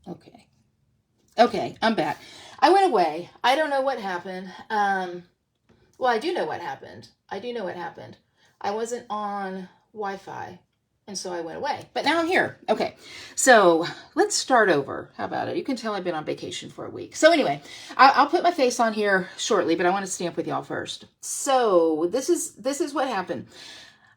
Okay. Okay, I'm back. I went away. I don't know what happened. Well, I do know what happened. I wasn't on Wi-Fi, and so I went away. But now I'm here. Okay, so let's start over. How about it? You can tell I've been on vacation for a week. So anyway, I'll put my face on here shortly, but I want to stamp with y'all first. So this is what happened.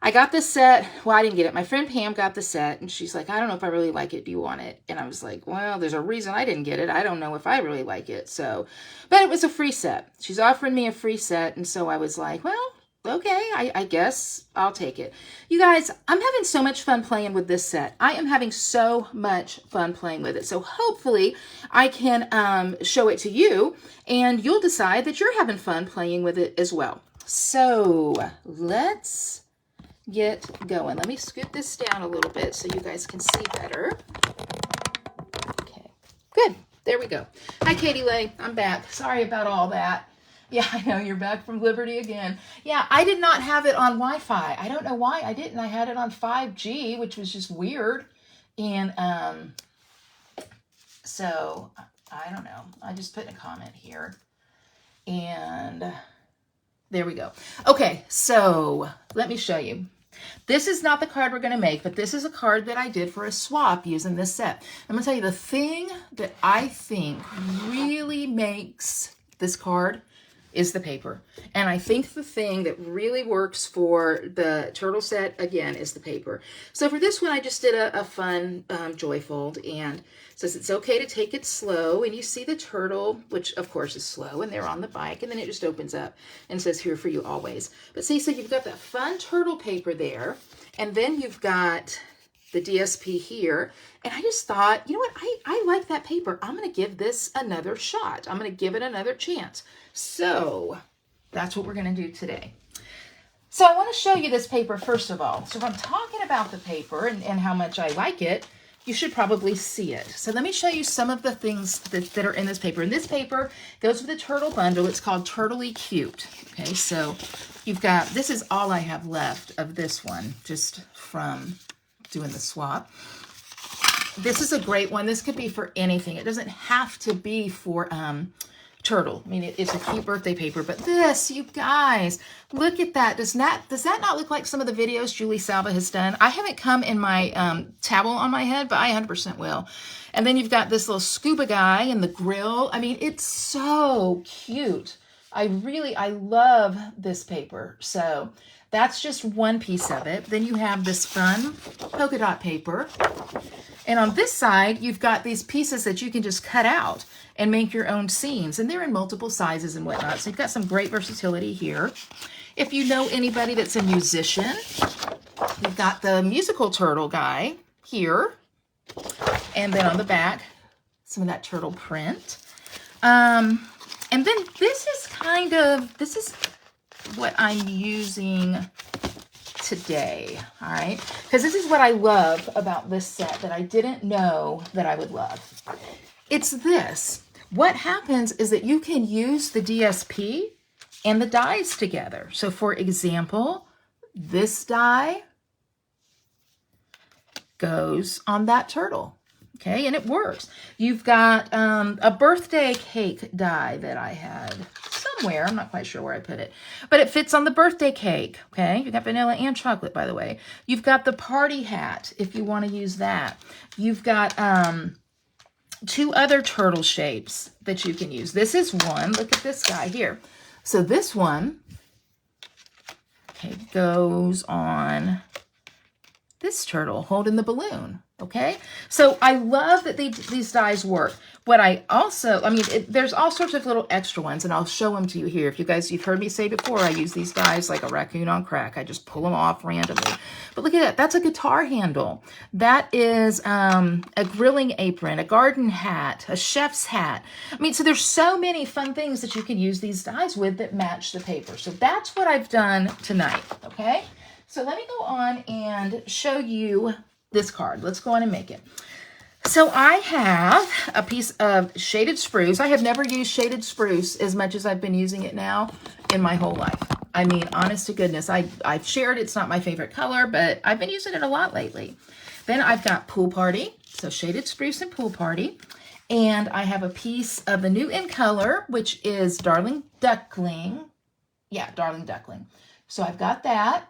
I got this set. Well, I didn't get it. My friend Pam got the set, and she's like, I don't know if I really like it. Do you want it? And I was like, well, there's a reason I didn't get it. I don't know if I really like it. So, but it was a free set. She's offering me a free set, and so I was like, well, okay, I guess I'll take it. You guys, I'm having so much fun playing with this set. I am having so much fun playing with it. So hopefully I can show it to you, and you'll decide that you're having fun playing with it as well. So let's get going. Let me scoot this down a little bit so you guys can see better. Okay, good. There we go. Hi, Katie Lay. I'm back. Sorry about all that. Yeah, I know you're back from Liberty again. Yeah, I did not have it on Wi-Fi. I don't know why I didn't. I had it on 5G, which was just weird. And so I don't know. I just put in a comment here. And there we go. Okay, so let me show you. This is not the card we're going to make, but this is a card that I did for a swap using this set. I'm going to tell you the thing that I think really makes this card is the paper. And I think the thing that really works for the turtle set, again, is the paper. So for this one, I just did a fun joy fold, and it says it's okay to take it slow. And you see the turtle, which of course is slow, and they're on the bike, and then it just opens up and says here for you always. But see, so you've got that fun turtle paper there, and then you've got the DSP here. And I just thought, you know what, I like that paper. I'm going to give this another shot. I'm going to give it another chance. So that's what we're going to do today. So I want to show you this paper first of all. So if I'm talking about the paper and how much I like it, you should probably see it. So let me show you some of the things that are in this paper. And this paper goes with the turtle bundle. It's called 1Turtle-y Cute. Okay, so you've got, this is all I have left of this one, just from doing the swap. This is a great one. This could be for anything. It doesn't have to be for turtle. I mean, it's a cute birthday paper, but this, you guys, look at that. Does that not look like some of the videos Julie Salva has done? I haven't come in my towel on my head, but I 100% will. And then you've got this little scuba guy and the grill. I mean, it's so cute. I love this paper. So that's just one piece of it. Then you have this fun polka dot paper. And on this side, you've got these pieces that you can just cut out and make your own scenes. And they're in multiple sizes and whatnot. So you've got some great versatility here. If you know anybody that's a musician, you've got the musical turtle guy here. And then on the back, some of that turtle print. And then this is what I'm using today, all right? Because this is what I love about this set that I didn't know that I would love. It's this. What happens is that you can use the DSP and the dies together. So for example, this die goes on that turtle. Okay, and it works. You've got a birthday cake die that I had somewhere. I'm not quite sure where I put it. But it fits on the birthday cake. Okay, you've got vanilla and chocolate, by the way. You've got the party hat, if you want to use that. You've got two other turtle shapes that you can use. This is one. Look at this guy here. So this one, okay, goes on this turtle holding the balloon. Okay, so I love that these dies work. What I also, I mean, there's all sorts of little extra ones, and I'll show them to you here. If you guys, you've heard me say before, I use these dies like a raccoon on crack. I just pull them off randomly. But look at that. That's a guitar handle. That is a grilling apron, a garden hat, a chef's hat. I mean, so there's so many fun things that you can use these dies with that match the paper. So that's what I've done tonight, okay? So let me go on and show you this card. Let's go on and make it. So I have a piece of shaded spruce. I have never used shaded spruce as much as I've been using it now in my whole life. I mean, honest to goodness, I've shared it's not my favorite color, but I've been using it a lot lately. Then I've got Pool Party. So shaded spruce and Pool Party. And I have a piece of the new in color, which is Darling Duckling. Yeah, Darling Duckling. So I've got that.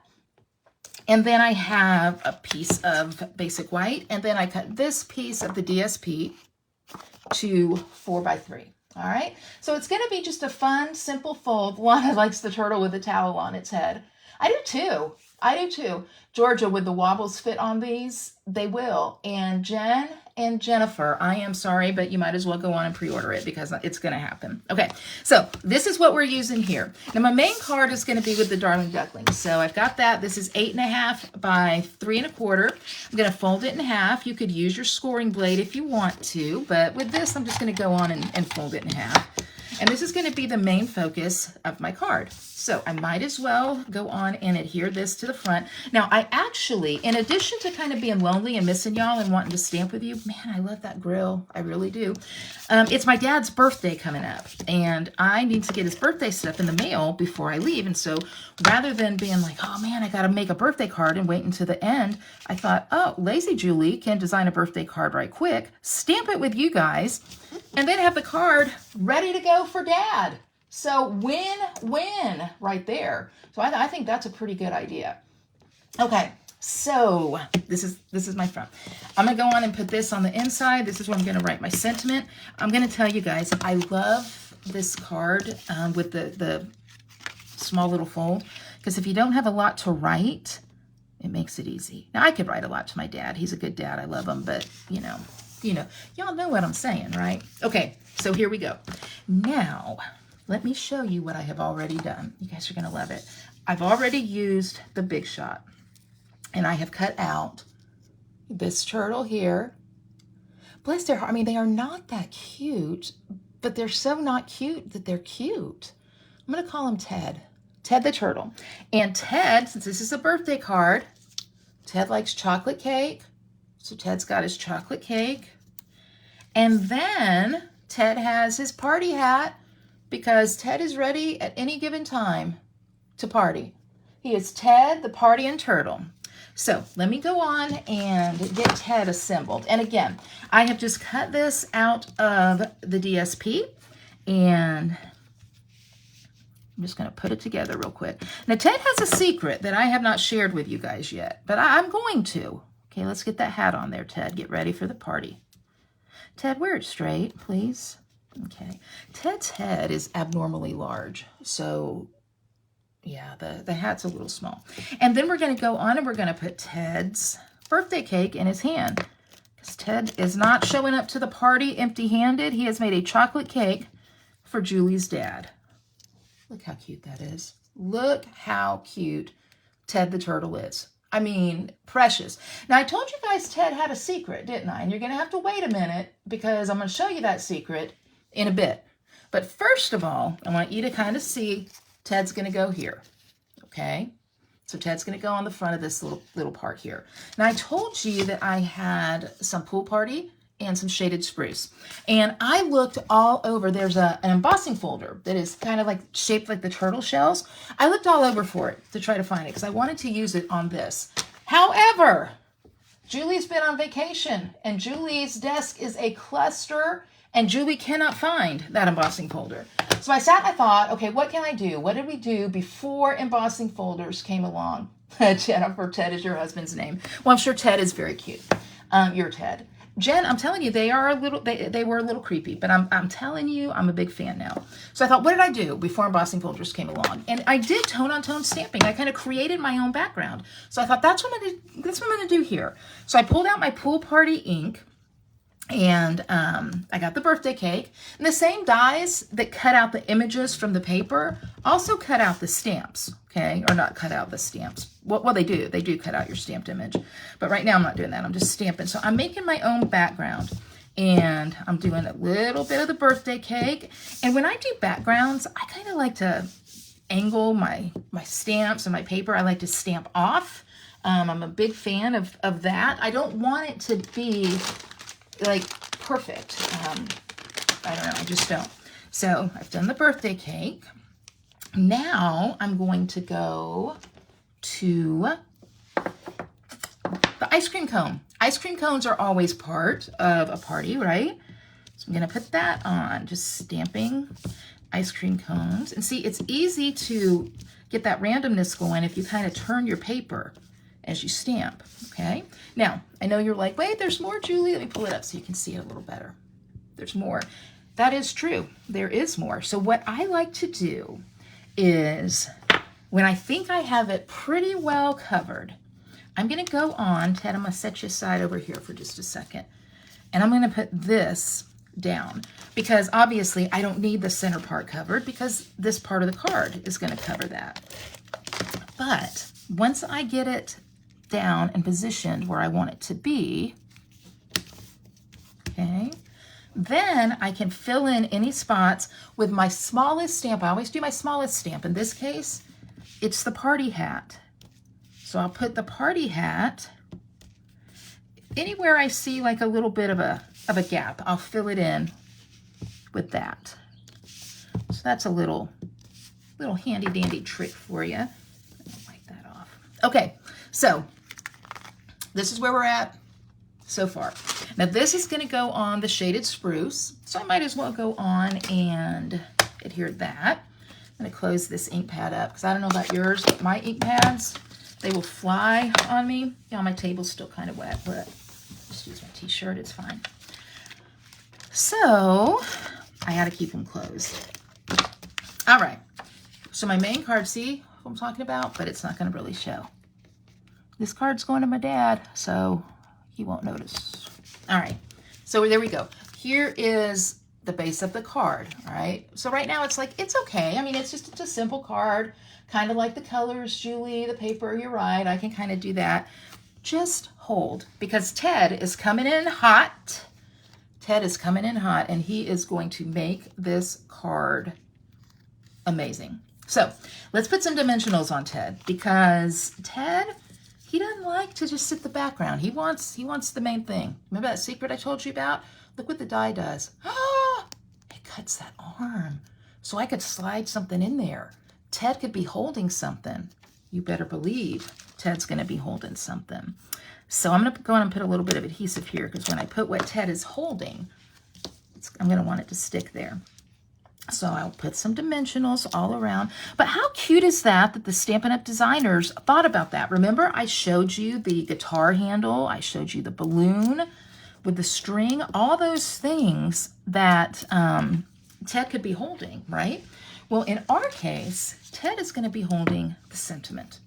And then I have a piece of basic white. And then I cut this piece of the DSP to 4x3. All right. So it's going to be just a fun, simple fold. Lana likes the turtle with the towel on its head. I do too. I do too. Georgia, would the wobbles fit on these? They will. And Jen and Jennifer, I am sorry, but you might as well go on and pre-order it because it's going to happen. Okay, so this is what we're using here. Now my main card is going to be with the Darling Duckling. So I've got that. This is 8.5 by 3 1/4. I'm going to fold it in half. You could use your scoring blade if you want to, but with this, I'm just going to go on and fold it in half. And this is going to be the main focus of my card. So I might as well go on and adhere this to the front. Now, I actually, in addition to kind of being lonely and missing y'all and wanting to stamp with you, man, I love that grill. I really do. It's my dad's birthday coming up, and I need to get his birthday stuff in the mail before I leave. And so rather than being like, oh man, I got to make a birthday card and wait until the end, I thought, oh, Lazy Julie can design a birthday card right quick, stamp it with you guys, and then have the card ready to go for Dad. So win-win right there. So I think that's a pretty good idea. Okay, so this is my front. I'm going to go on and put this on the inside. This is where I'm going to write my sentiment. I'm going to tell you guys, I love this card with the small little fold, because if you don't have a lot to write, it makes it easy. Now, I could write a lot to my dad. He's a good dad. I love him, but y'all know what I'm saying, right? Okay, so here we go. Now, let me show you what I have already done. You guys are going to love it. I've already used the Big Shot, and I have cut out this turtle here. Bless their heart. I mean, they are not that cute, but they're so not cute that they're cute. I'm going to call him Ted. Ted the turtle. And Ted, since this is a birthday card, Ted likes chocolate cake. So Ted's got his chocolate cake. And then Ted has his party hat, because Ted is ready at any given time to party. He is Ted, the partying turtle. So let me go on and get Ted assembled. And again, I have just cut this out of the DSP, and I'm just going to put it together real quick. Now, Ted has a secret that I have not shared with you guys yet, but I'm going to. Okay, let's get that hat on there, Ted. Get ready for the party. Ted, wear it straight, please. Okay, Ted's head is abnormally large, so yeah, the hat's a little small. And then we're going to go on and we're going to put Ted's birthday cake in his hand, because Ted is not showing up to the party empty-handed. He has made a chocolate cake for Julie's dad. Look how cute that is. Look how cute Ted the turtle is. I mean, precious. Now, I told you guys Ted had a secret, didn't I? And you're going to have to wait a minute, because I'm going to show you that secret in a bit. But first of all, I want you to kind of see Ted's going to go here. Okay? So Ted's going to go on the front of this little part here. Now, I told you that I had some pool party and some shaded spruce. And I looked all over. There's an embossing folder that is kind of like shaped like the turtle shells. I looked all over for it to try to find it, because I wanted to use it on this. However, Julie's been on vacation, and Julie's desk is a cluster, and Julie cannot find that embossing folder. So I sat and I thought, okay, what can I do? What did we do before embossing folders came along? Jennifer, Ted is your husband's name. Well, I'm sure Ted is very cute. You're Ted. Jen, I'm telling you, they were a little creepy, but I'm telling you, I'm a big fan now. So I thought, what did I do before embossing folders came along? And I did tone-on-tone stamping. I kind of created my own background. So I thought, that's what I'm going to do here. So I pulled out my pool party ink, and I got the birthday cake. And the same dies that cut out the images from the paper also cut out the stamps, okay? Or not cut out the stamps. Well, they do. They do cut out your stamped image. But right now I'm not doing that. I'm just stamping. So I'm making my own background. And I'm doing a little bit of the birthday cake. And when I do backgrounds, I kind of like to angle my stamps and my paper. I like to stamp off. I'm a big fan of that. I don't want it to be like perfect. I don't know, I just don't. So I've done the birthday cake. Now I'm going to go to the ice cream cone. Ice cream cones are always part of a party, right? So I'm going to put that on, just stamping ice cream cones. And see, it's easy to get that randomness going if you kind of turn your paper as you stamp, okay? Now, I know you're like, wait, there's more, Julie. Let me pull it up so you can see it a little better. There's more. That is true. There is more. So what I like to do is, when I think I have it pretty well covered, I'm going to go on, Ted, I'm going to set you aside over here for just a second, and I'm going to put this down, because obviously I don't need the center part covered because this part of the card is going to cover that. But once I get it down and positioned where I want it to be, okay, then I can fill in any spots with my smallest stamp. I always do my smallest stamp. In this case, it's the party hat. So I'll put the party hat anywhere I see like a little bit of a gap. I'll fill it in with that. So that's a little handy dandy trick for you. Wipe that off. Okay, so this is where we're at so far. Now this is going to go on the shaded spruce, so I might as well go on and adhere that. I'm going to close this ink pad up because I don't know about yours, but my ink pads, they will fly on me. Yeah, my table's still kind of wet, but just use my t-shirt, it's fine. So I got to keep them closed. All right, so my main card, see what I'm talking about? But it's not going to really show. This card's going to my dad, so he won't notice. All right, so there we go. Here is the base of the card, all right? So right now it's like, it's okay. I mean, it's a simple card, kind of like the colors, Julie, the paper, you're right. I can kind of do that. Just hold, because Ted is coming in hot. Ted is coming in hot, and he is going to make this card amazing. So let's put some dimensionals on Ted, because Ted, he doesn't like to just sit in the background. He wants the main thing. Remember that secret I told you about? Look what the die does. Oh, it cuts that arm. So I could slide something in there. Ted could be holding something. You better believe Ted's going to be holding something. So I'm going to go on and put a little bit of adhesive here, because when I put what Ted is holding, I'm going to want it to stick there. So I'll put some dimensionals all around. But how cute is that the Stampin' Up! Designers thought about that? Remember, I showed you the guitar handle. I showed you the balloon with the string. All those things that Ted could be holding, right? Well, in our case, Ted is going to be holding the sentiment.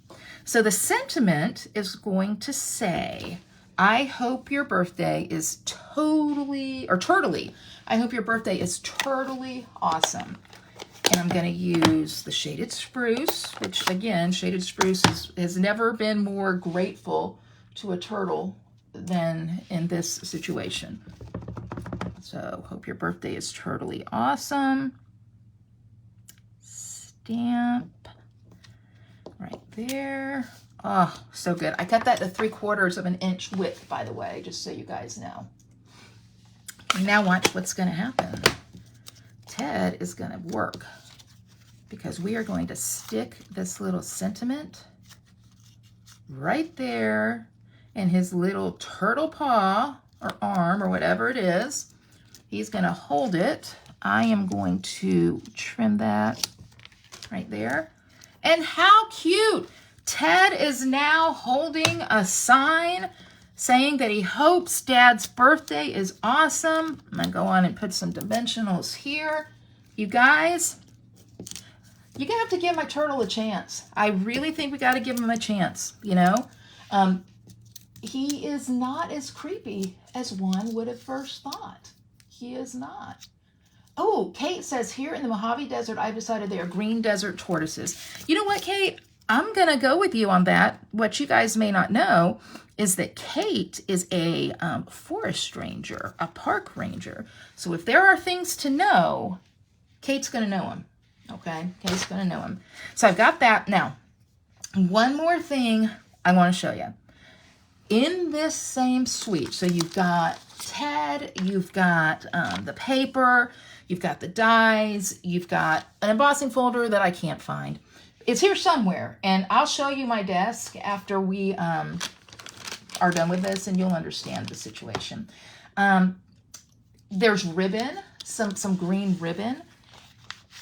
So the sentiment is going to say, I hope your birthday is turtle-y. I hope your birthday is turtle-y awesome. And I'm going to use the shaded spruce, which again, shaded spruce has never been more grateful to a turtle than in this situation. So hope your birthday is turtle-y awesome. Stamp right there. Oh, so good. I cut that to 3/4 of an inch width, by the way, just so you guys know. Now watch what's going to happen. Ted is going to work, because we are going to stick this little sentiment right there in his little turtle paw or arm or whatever it is. He's going to hold it. I am going to trim that right there. And how cute! Ted is now holding a sign saying that he hopes Dad's birthday is awesome. I'm going to go on and put some dimensionals here. You guys, you're going to have to give my turtle a chance. I really think we got to give him a chance, you know. He is not as creepy as one would have first thought. He is not. Oh, Kate says, here in the Mojave Desert, I've decided they are green desert tortoises. You know what, Kate? I'm going to go with you on that. What you guys may not know is that Kate is a forest ranger, a park ranger. So if there are things to know, Kate's going to know them. Okay? Kate's going to know them. So I've got that. Now, one more thing I want to show you. In this same suite, so you've got Ted, you've got the paper, you've got the dies, you've got an embossing folder that I can't find. It's here somewhere, and I'll show you my desk after we are done with this, and you'll understand the situation. there's ribbon, some green ribbon.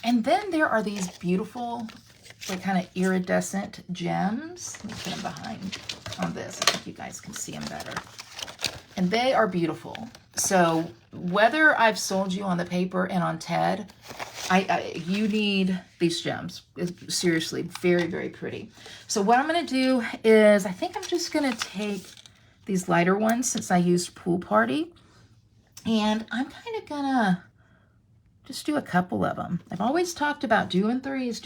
And then there are these beautiful, like kind of iridescent gems. Let me put them behind on this. I think you guys can see them better. And they are beautiful. So whether I've sold you on the paper and on TED, you need these gems. It's seriously, very, very pretty. So what I'm going to do is, I think I'm just going to take these lighter ones since I used Pool Party. And I'm kind of going to just do a couple of them. I've always talked about doing threes,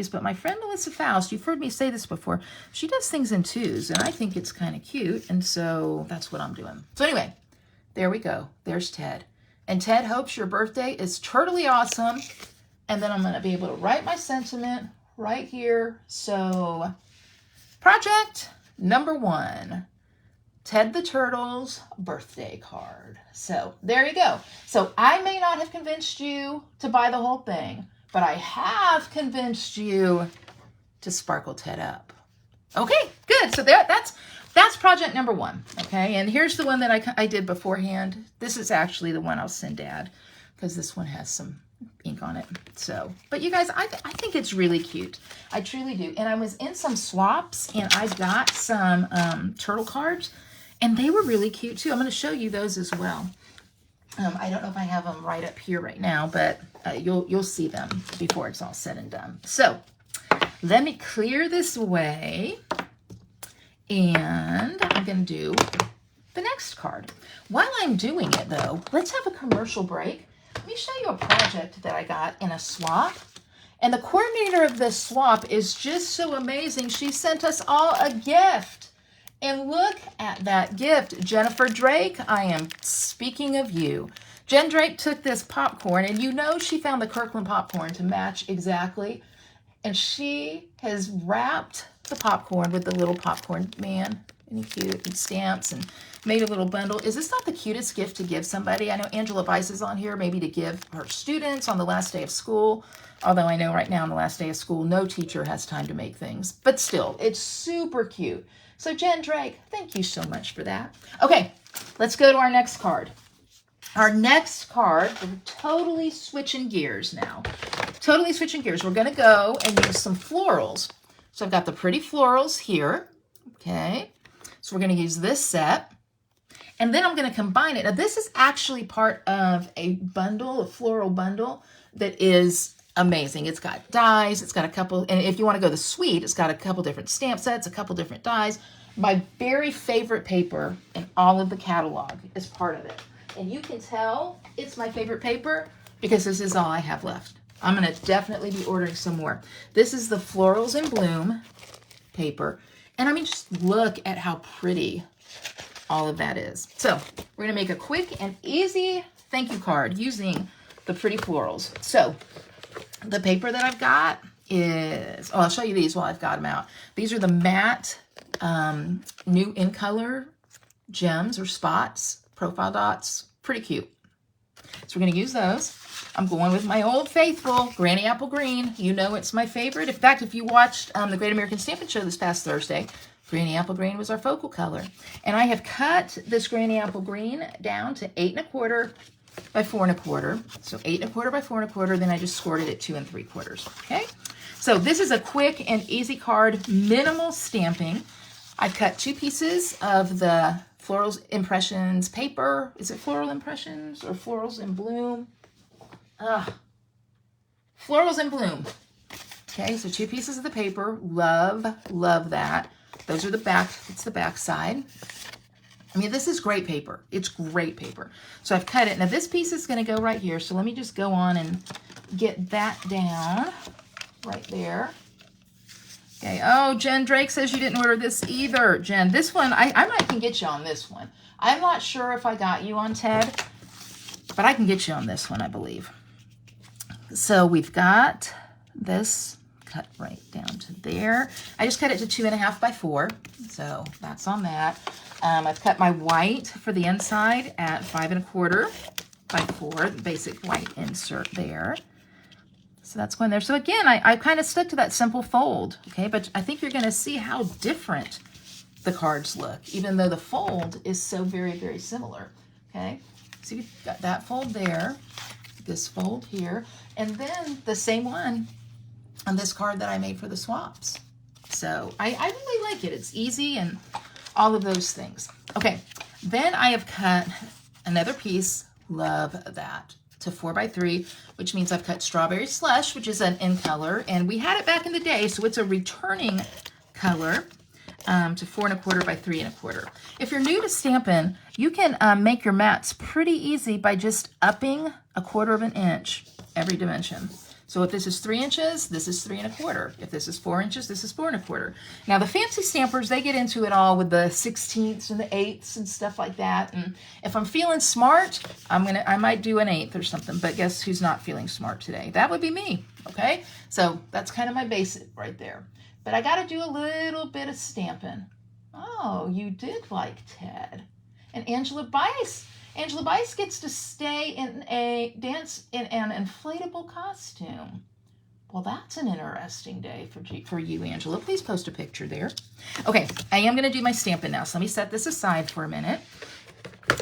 but my friend Melissa Faust, you've heard me say this before, she does things in twos, and I think it's kind of cute, and so that's what I'm doing. So anyway, there we go. There's Ted. And Ted hopes your birthday is totally awesome, and then I'm going to be able to write my sentiment right here. So, project number 1. Ted the Turtle's birthday card. So there you go. So I may not have convinced you to buy the whole thing, but I have convinced you to sparkle Ted up. Okay, good. So that's project number 1. Okay, and here's the one that I did beforehand. This is actually the one I'll send Dad because this one has some ink on it. So, but you guys, I think it's really cute. I truly do. And I was in some swaps and I got some turtle cards. And they were really cute too. I'm going to show you those as well. I don't know if I have them right up here right now, but you'll see them before it's all said and done. So let me clear this away, and I'm going to do the next card. While I'm doing it though, let's have a commercial break. Let me show you a project that I got in a swap. And the coordinator of this swap is just so amazing. She sent us all a gift. And look at that gift. Jennifer Drake, I am speaking of you. Jen Drake took this popcorn, and you know she found the Kirkland popcorn to match exactly. And she has wrapped the popcorn with the little popcorn man. Isn't he cute? And stamps and made a little bundle. Is this not the cutest gift to give somebody? I know Angela Bice is on here, maybe to give her students on the last day of school. Although I know right now on the last day of school, no teacher has time to make things. But still, it's super cute. So Jen Drake, thank you so much for that. Okay, let's go to our next card. Our next card, we're totally switching gears now. Totally switching gears. We're going to go and use some florals. So I've got the pretty florals here. Okay, so we're going to use this set. And then I'm going to combine it. Now this is actually part of a bundle, a floral bundle that is amazing. It's got dies, it's got a couple, and if you want to go the sweet, it's got a couple different stamp sets, a couple different dies. My very favorite paper in all of the catalog is part of it. And you can tell it's my favorite paper because this is all I have left. I'm going to definitely be ordering some more. This is the Florals in Bloom paper. And I mean, just look at how pretty all of that is. So we're going to make a quick and easy thank you card using the pretty florals. So the paper that I've got is, I'll show you these while I've got them out. These are the matte new in color gems or spots, profile dots, pretty cute. So we're going to use those. I'm going with my old faithful Granny Apple Green. You know it's my favorite. In fact, if you watched the Great American Stampin' Show this past Thursday, Granny Apple Green was our focal color. And I have cut this Granny Apple Green down to 8 1/4 by 4 1/4. So 8 1/4 by 4 1/4. Then I just scored it at 2 3/4. Okay. So this is a quick and easy card, minimal stamping. I've cut 2 pieces of the Florals Impressions paper. Is it Floral Impressions or Florals in Bloom? Florals in Bloom. Okay, so 2 pieces of the paper. Love, love that. Those are the back, it's the back side. I mean, this is great paper. It's great paper. So I've cut it. Now this piece is going to go right here. So let me just go on and get that down right there. Okay. Oh, Jen Drake says you didn't order this either. Jen, this one, I might can get you on this one. I'm not sure if I got you on TED, but I can get you on this one, I believe. So we've got this cut right down to there. I just cut it to 2 1/2 by 4. So that's on that. I've cut my white for the inside at 5 1/4 by 4, the basic white insert there. So that's going there. So again, I kind of stuck to that simple fold, okay? But I think you're going to see how different the cards look, even though the fold is so very, very similar, okay? So you've got that fold there, this fold here, and then the same one on this card that I made for the swaps. So I really like it. It's easy and all of those things. Okay, then I have cut another piece, love that, to 4x3, which means I've cut Strawberry Slush, which is an in color, and we had it back in the day, so it's a returning color to 4 1/4 by 3 1/4. If you're new to Stampin', you can make your mats pretty easy by just upping 1/4 of an inch every dimension. So if this is 3 inches, this is 3 1/4. If this is 4 inches, this is 4 1/4. Now the fancy stampers, they get into it all with the 16ths and the 8ths and stuff like that. And if I'm feeling smart, I might do an 1/8 or something. But guess who's not feeling smart today? That would be me. Okay, so that's kind of my basic right there. But I got to do a little bit of stamping. Oh, you did like Ted. And Angela Bice. Angela Bice gets to stay in a dance in an inflatable costume. Well, that's an interesting day for you, Angela. Please post a picture there. Okay, I am going to do my stamping now. So let me set this aside for a minute.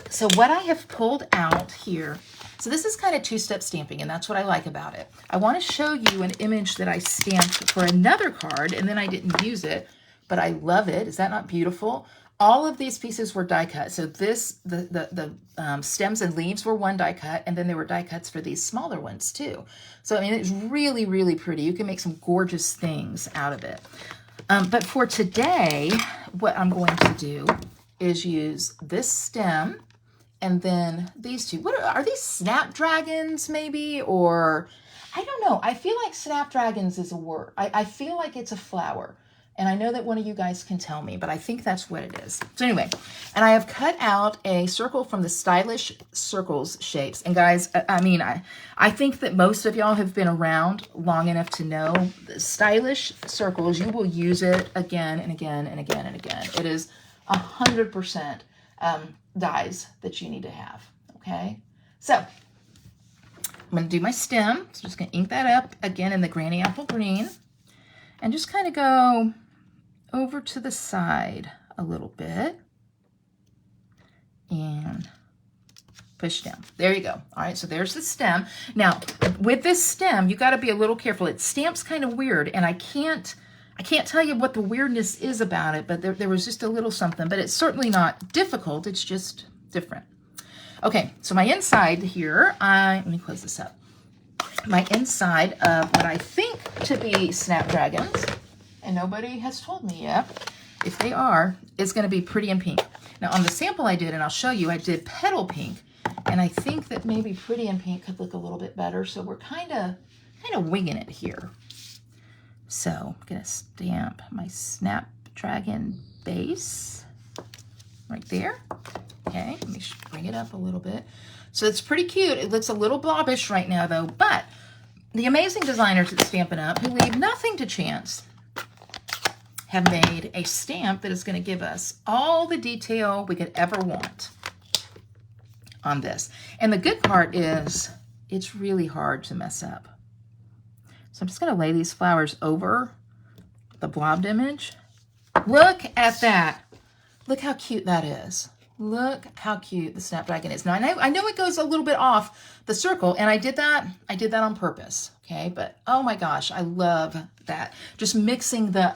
So what I have pulled out here, so this is kind of two-step stamping, and that's what I like about it. I want to show you an image that I stamped for another card, and then I didn't use it, but I love it. Is that not beautiful? All of these pieces were die cut. So this, the stems and leaves were one die cut, and then there were die cuts for these smaller ones too. So I mean, it's really, really pretty. You can make some gorgeous things out of it. But for today, what I'm going to do is use this stem and then these two. What are these, snapdragons maybe? Or I don't know. I feel like snapdragons is a word. I feel like it's a flower. And I know that one of you guys can tell me, but I think that's what it is. So anyway, and I have cut out a circle from the Stylish Circles shapes. And guys, I mean, I think that most of y'all have been around long enough to know the Stylish Circles. You will use it again and again and again and again. It is 100% dies that you need to have, okay? So I'm going to do my stem. So just going to ink that up again in the Granny Apple Green. And just kind of go over to the side a little bit and push down. There you go. All right, so there's the stem. Now, with this stem, you got to be a little careful. It stamps kind of weird, and I can't tell you what the weirdness is about it, but there was just a little something, but it's certainly not difficult. It's just different. Okay, so my inside here, let me close this up. My inside of what I think to be snapdragons, and nobody has told me yet if they are, is going to be Pretty in Pink. Now on the sample I did, and I'll show you, I did Petal Pink, and I think that maybe Pretty in Pink could look a little bit better, so we're kind of winging it here. So I'm going to stamp my Snapdragon base right there. Okay, let me bring it up a little bit. So it's pretty cute. It looks a little blobbish right now though, but the amazing designers at Stampin' Up, who leave nothing to chance, have made a stamp that is going to give us all the detail we could ever want on this. And the good part is it's really hard to mess up. So I'm just going to lay these flowers over the blobbed image. Look at that. Look how cute that is. Look how cute the Snapdragon is. Now, I know it goes a little bit off the circle, and I did that on purpose, okay? But, oh my gosh, I love that. Just mixing the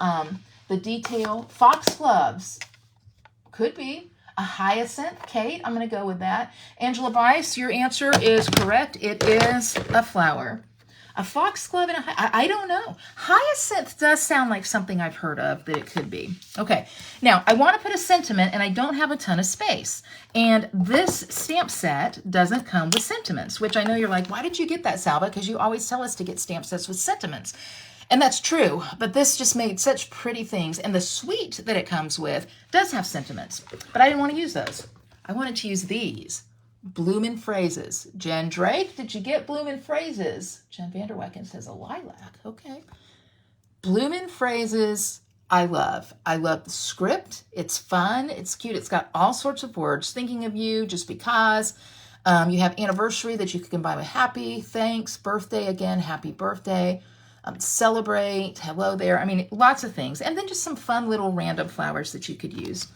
detail. Foxgloves could be a hyacinth. Kate, I'm going to go with that. Angela Bice, your answer is correct. It is a flower. A foxglove and I don't know. Hyacinth does sound like something I've heard of that it could be. Okay, now I want to put a sentiment, and I don't have a ton of space. And this stamp set doesn't come with sentiments, which I know you're like, why did you get that, Salva? Because you always tell us to get stamp sets with sentiments. And that's true, but this just made such pretty things. And the suite that it comes with does have sentiments, but I didn't want to use those. I wanted to use these. Bloomin' Phrases. Jen Drake, did you get Bloomin' Phrases? Jen Vanderwecken says a lilac. Okay. Bloomin' Phrases, I love. I love the script. It's fun. It's cute. It's got all sorts of words. Thinking of you, just because. You have anniversary that you can combine with happy, thanks, birthday again, happy birthday, celebrate, hello there. I mean, lots of things. And then just some fun little random flowers that you could use.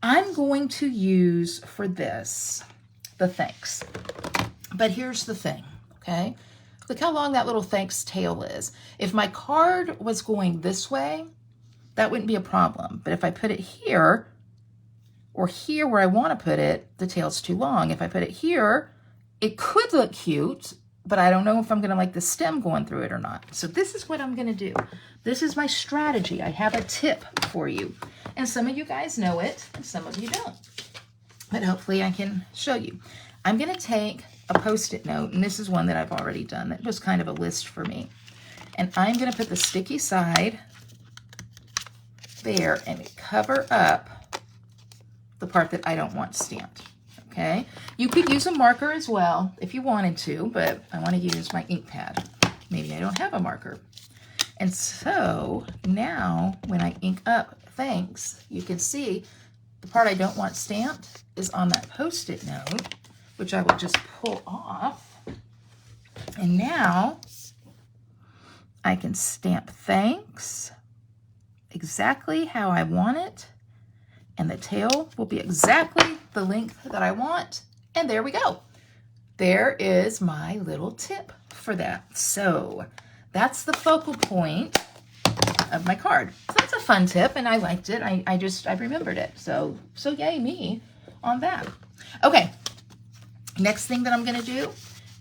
I'm going to use for this the thanks. But here's the thing, okay? Look how long that little thanks tail is. If my card was going this way, that wouldn't be a problem. But if I put it here, or here where I want to put it, the tail's too long. If I put it here, it could look cute, but I don't know if I'm going to like the stem going through it or not. So this is what I'm going to do. This is my strategy. I have a tip for you. And some of you guys know it, and some of you don't. But hopefully I can show you. I'm going to take a Post-it note, and this is one that I've already done. That was kind of a list for me. And I'm going to put the sticky side there and cover up the part that I don't want stamped, okay? You could use a marker as well if you wanted to, but I want to use my ink pad. Maybe I don't have a marker. And so now when I ink up thanks, you can see the part I don't want stamped is on that Post-it note, which I will just pull off. And now I can stamp thanks exactly how I want it. And the tail will be exactly the length that I want. And there we go. There is my little tip for that. So that's the focal point of my card. So that's a fun tip, and I liked it. I remembered it. So yay me on that. Okay, next thing that I'm gonna do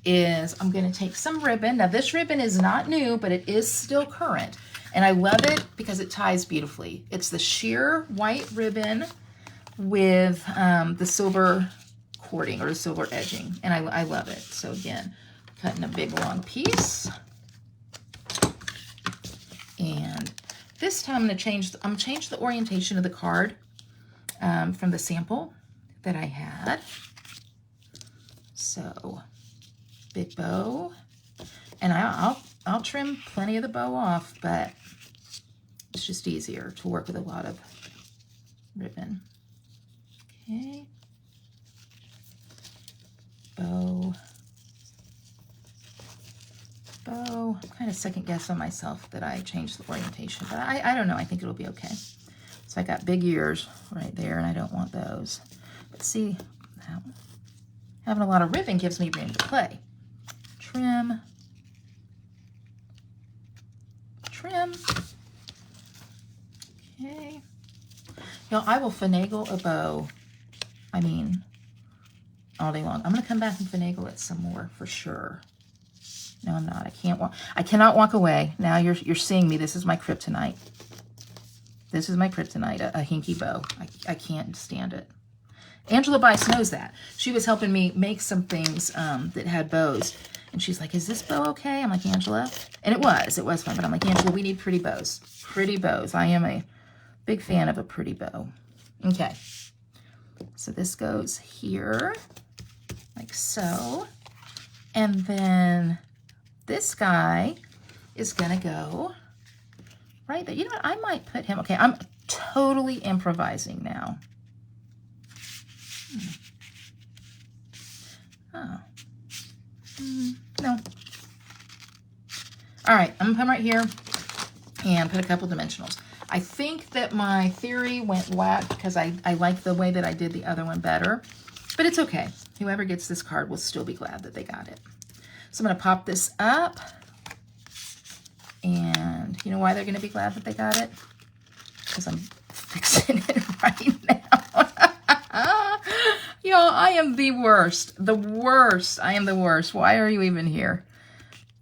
is I'm gonna take some ribbon. Now this ribbon is not new, but it is still current. And I love it because it ties beautifully. It's the sheer white ribbon with the silver cording or the silver edging. And I love it. So again, cutting a big long piece. And this time I'm going to change the orientation of the card from the sample that I had. So big bow. And I'll trim plenty of the bow off, but it's just easier to work with a lot of ribbon. Okay. Bow. Bow. I'm kind of second guessing myself that I changed the orientation, but I don't know. I think it'll be okay. So I got big ears right there, and I don't want those. But see, having a lot of ribbon gives me room to play. Trim. Trim. Okay. Y'all, I will finagle a bow, I mean, all day long. I'm going to come back and finagle it some more for sure. No, I'm not. I cannot walk away. Now you're seeing me. This is my kryptonite. This is my kryptonite, a hinky bow. I can't stand it. Angela Bice knows that. She was helping me make some things that had bows. And she's like, is this bow okay? I'm like, Angela. And it was fun. But I'm like, Angela, we need pretty bows. Pretty bows. I am a big fan of a pretty bow. Okay. So this goes here, like so. And then this guy is going to go right there. You know what? I might put him. Okay, I'm totally improvising now. Oh. No. All right, I'm going to come right here and put a couple dimensionals. I think that my theory went whack because I like the way that I did the other one better, but it's okay. Whoever gets this card will still be glad that they got it. So I'm going to pop this up, and you know why they're going to be glad that they got it? Because I'm fixing it right now. Y'all, I am the worst. The worst. I am the worst. Why are you even here?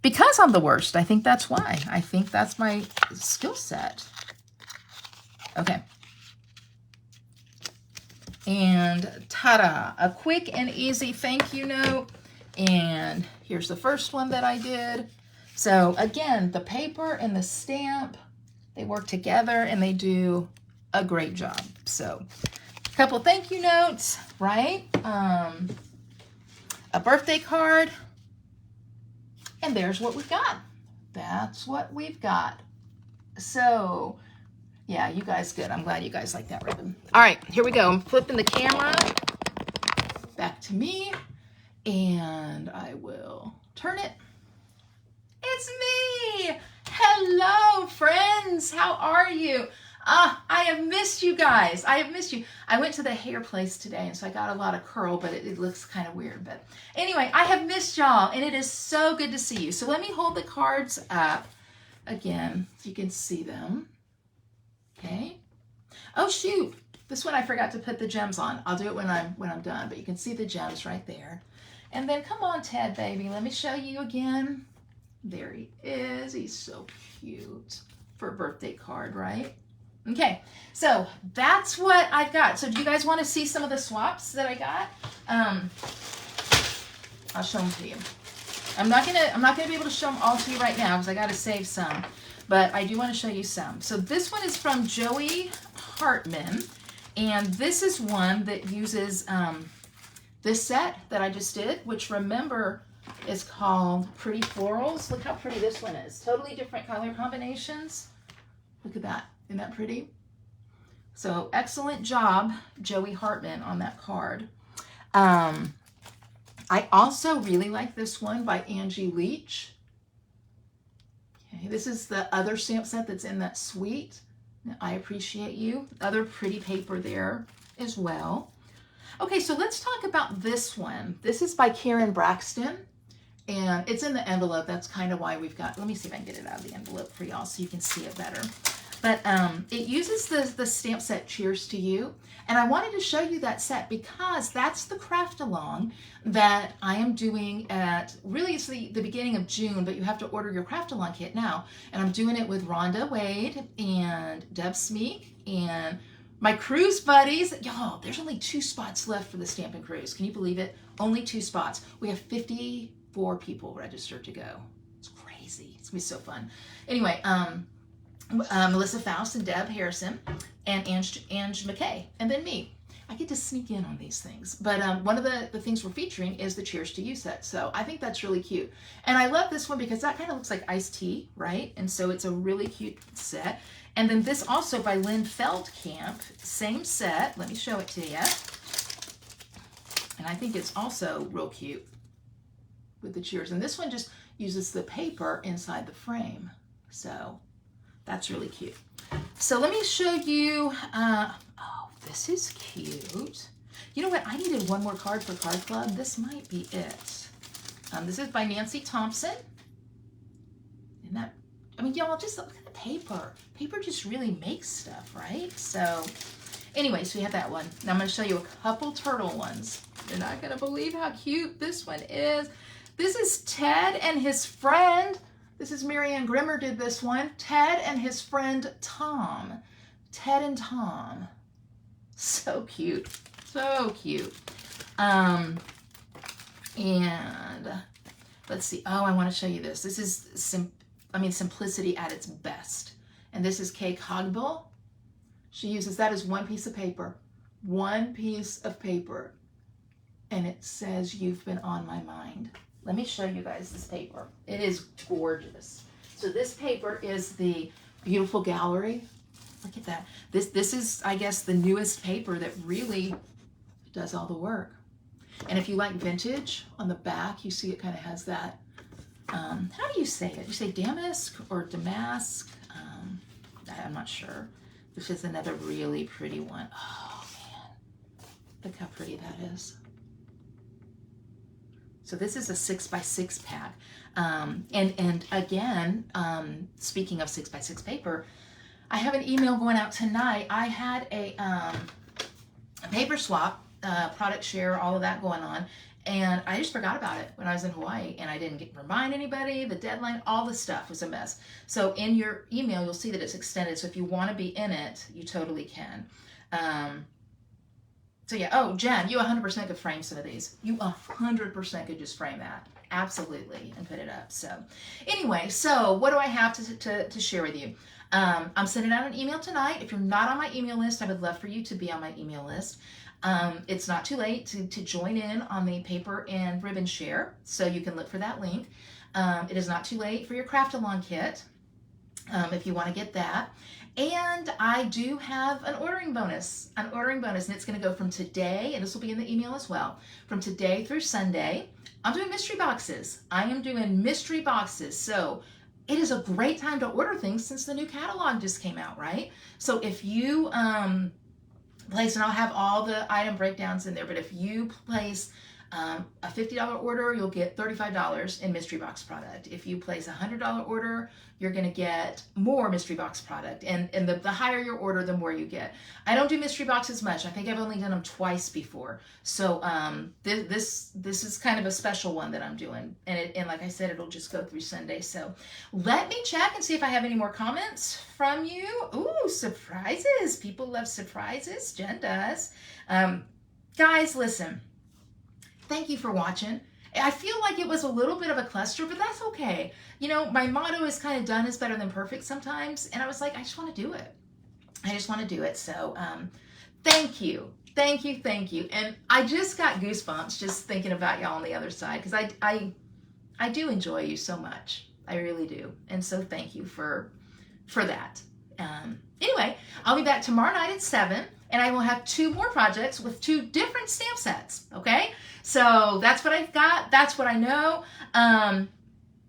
Because I'm the worst. I think that's why. I think that's my skill set. Okay. And ta-da, a quick and easy thank you note. And here's the first one that I did. So again, the paper and the stamp, they work together and they do a great job. So a couple thank you notes, right? A birthday card. And there's what we've got. That's what we've got. So yeah, you guys good. I'm glad you guys like that ribbon. All right, here we go. I'm flipping the camera back to me, and I will turn it. It's me. Hello, friends. How are you? I have missed you guys. I have missed you. I went to the hair place today, and so I got a lot of curl, but it looks kind of weird. But anyway, I have missed y'all, and it is so good to see you. So let me hold the cards up again so you can see them. Okay. Oh, shoot. This one I forgot to put the gems on. I'll do it when I'm done, but you can see the gems right there. And then come on, Ted, baby. Let me show you again. There he is. He's so cute for a birthday card, right? Okay, so that's what I've got. So do you guys want to see some of the swaps that I got? I'll show them to you. I'm not gonna be able to show them all to you right now because I got to save some, but I do want to show you some. So this one is from Joey Hartman, and this is one that uses this set that I just did, which remember is called Pretty Florals. Look how pretty this one is. Totally different color combinations. Look at that. Isn't that pretty? So excellent job, Joey Hartman, on that card. I also really like this one by Angie Leach. Okay, this is the other stamp set that's in that suite. I appreciate you. Other pretty paper there as well. Okay, so let's talk about this one. This is by Karen Braxton, and it's in the envelope. That's kind of why we've got, let me see if I can get it out of the envelope for y'all so you can see it better. But it uses the stamp set Cheers to You. And I wanted to show you that set because that's the craft along that I am doing at, really it's the beginning of June, but you have to order your craft along kit now. And I'm doing it with Rhonda Wade and Deb Smeek and my cruise buddies. Y'all, there's only 2 spots left for the Stampin' Cruise. Can you believe it? Only 2 spots. We have 54 people registered to go. It's crazy. It's gonna be so fun. Anyway, Melissa Faust and Deb Harrison and Ange McKay, and then me. I get to sneak in on these things. But one of the things we're featuring is the Cheers to You set. So I think that's really cute. And I love this one because that kind of looks like iced tea, right? And so it's a really cute set. And then this also by Lynn Feldkamp, same set. Let me show it to you. And I think it's also real cute with the Cheers. And this one just uses the paper inside the frame. So that's really cute. So let me show you, oh, this is cute. You know what, I needed one more card for Card Club. This might be it. This is by Nancy Thompson. Isn't that, I mean, y'all, just look at the paper. Paper just really makes stuff, right? So anyway, so we have that one. Now I'm gonna show you a couple turtle ones. You're not gonna believe how cute this one is. This is Ted and his friend. This is Marianne Grimmer did this one. Ted and his friend Tom. Ted and Tom. So cute. So cute. And let's see. Oh, I want to show you this. This is simplicity at its best. And this is Kay Cogbill. She uses that as one piece of paper. One piece of paper. And it says, "You've been on my mind." Let me show you guys this paper. It is gorgeous. So this paper is the Beautiful Gallery. Look at that. This is, I guess, the newest paper that really does all the work. And if you like vintage, on the back, you see it kind of has that, how do you say it? You say damask or damask? I'm not sure. This is another really pretty one. Oh, man. Look how pretty that is. So this is a 6x6 pack. And again, speaking of 6x6 paper, I have an email going out tonight. I had a paper swap, product share, all of that going on. And I just forgot about it when I was in Hawaii, and I didn't remind anybody, the deadline, all the stuff was a mess. So in your email, you'll see that it's extended. So if you want to be in it, you totally can. So yeah, oh, Jen, you 100% could frame some of these. You 100% could just frame that. Absolutely, and put it up. So anyway, so what do I have to share with you? I'm sending out an email tonight. If you're not on my email list, I would love for you to be on my email list. It's not too late to join in on the paper and ribbon share, so you can look for that link. It is not too late for your craft along kit, if you want to get that. And I do have an ordering bonus, and it's going to go from today, and this will be in the email as well, from today through Sunday. I'm doing mystery boxes. I am doing mystery boxes. So it is a great time to order things since the new catalog just came out, right? So if you place, and I'll have all the item breakdowns in there, but if you place a $50 order, you'll get $35 in mystery box product. If you place a $100 order, you're going to get more mystery box product. And the higher your order, the more you get. I don't do mystery boxes much. I think I've only done them twice before. So this is kind of a special one that I'm doing. And like I said, it'll just go through Sunday. So let me check and see if I have any more comments from you. Ooh, surprises. People love surprises. Jen does. Guys, listen. Thank you for watching. I feel like it was a little bit of a cluster, but that's okay. You know, my motto is kind of done is better than perfect sometimes. And I was like, I just want to do it. I just want to do it. So thank you. Thank you. Thank you. And I just got goosebumps just thinking about y'all on the other side, because I do enjoy you so much. I really do. And so thank you for that. Anyway, I'll be back tomorrow night at 7. And I will have 2 more projects with 2 different stamp sets, okay? So that's what I've got. That's what I know.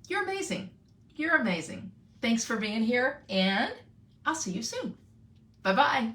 You're amazing. You're amazing. Thanks for being here, and I'll see you soon. Bye-bye.